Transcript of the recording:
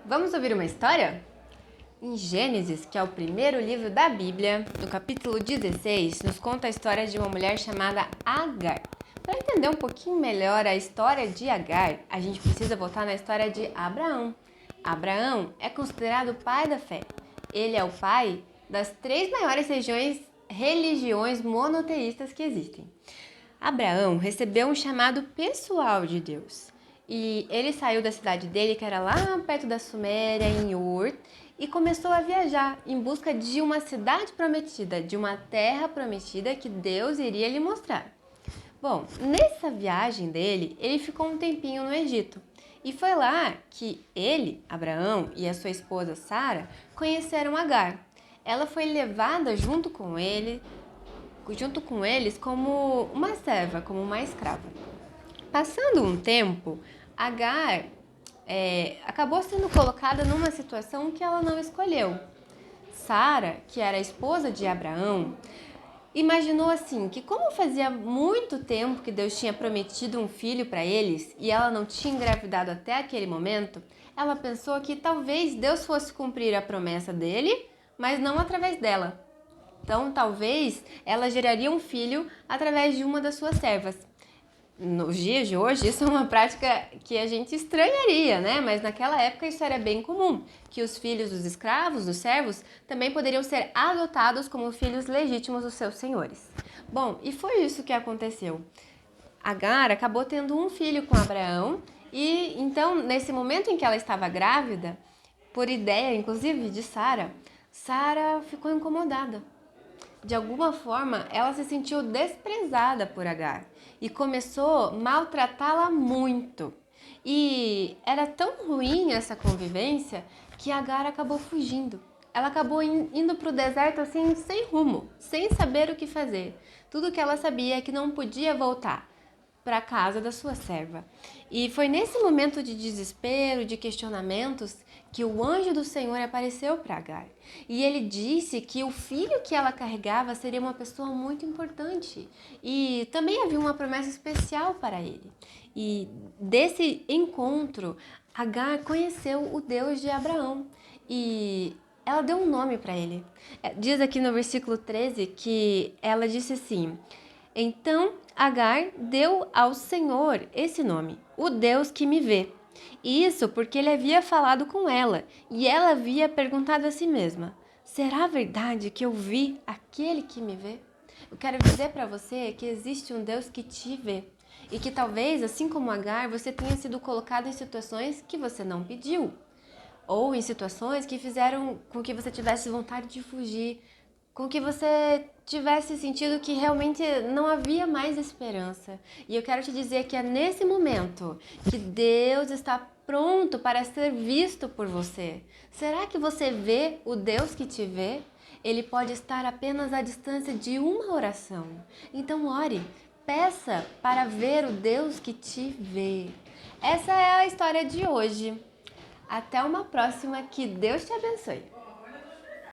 Vamos ouvir uma história? Em Gênesis, que é o primeiro livro da Bíblia, no capítulo 16, nos conta a história de uma mulher chamada Agar. Para entender um pouquinho melhor a história de Agar, a gente precisa voltar na história de Abraão. Abraão é considerado o pai da fé. Ele é o pai das três maiores religiões monoteístas que existem. Abraão recebeu um chamado pessoal de Deus. E ele saiu da cidade dele, que era lá perto da Suméria, em Ur, e começou a viajar em busca de uma cidade prometida, de uma terra prometida que Deus iria lhe mostrar. Bom, nessa viagem dele, ele ficou um tempinho no Egito. E foi lá que ele, Abraão, e a sua esposa Sara conheceram Agar. Ela foi levada junto com eles como uma serva, como uma escrava. Passando um tempo, Agar acabou sendo colocada numa situação que ela não escolheu. Sara, que era a esposa de Abraão, imaginou assim que como fazia muito tempo que Deus tinha prometido um filho para eles e ela não tinha engravidado até aquele momento, ela pensou que talvez Deus fosse cumprir a promessa dele, mas não através dela. Então, talvez ela geraria um filho através de uma das suas servas. Nos dias de hoje, isso é uma prática que a gente estranharia, né? Mas naquela época isso era bem comum, que os filhos dos escravos, dos servos, também poderiam ser adotados como filhos legítimos dos seus senhores. Bom, e foi isso que aconteceu. Agar acabou tendo um filho com Abraão e então, nesse momento em que ela estava grávida, por ideia inclusive de Sara, Sara ficou incomodada. De alguma forma, ela se sentiu desprezada por Agar e começou a maltratá-la muito. E era tão ruim essa convivência que Agar acabou fugindo. Ela acabou indo para o deserto assim, sem rumo, sem saber o que fazer. Tudo que ela sabia é que não podia voltar para a casa da sua serva. E foi nesse momento de desespero, de questionamentos, que o anjo do Senhor apareceu para Agar. E ele disse que o filho que ela carregava seria uma pessoa muito importante. E também havia uma promessa especial para ele. E desse encontro, Agar conheceu o Deus de Abraão. E ela deu um nome para ele. Diz aqui no versículo 13 que ela disse assim: então Agar deu ao Senhor esse nome, o Deus que me vê. Isso porque ele havia falado com ela e ela havia perguntado a si mesma: será verdade que eu vi aquele que me vê? Eu quero dizer para você que existe um Deus que te vê e que talvez, assim como Agar, você tenha sido colocado em situações que você não pediu ou em situações que fizeram com que você tivesse vontade de fugir, com que você tivesse sentido que realmente não havia mais esperança. E eu quero te dizer que é nesse momento que Deus está pronto para ser visto por você. Será que você vê o Deus que te vê? Ele pode estar apenas à distância de uma oração. Então ore, peça para ver o Deus que te vê. Essa é a história de hoje. Até uma próxima, que Deus te abençoe.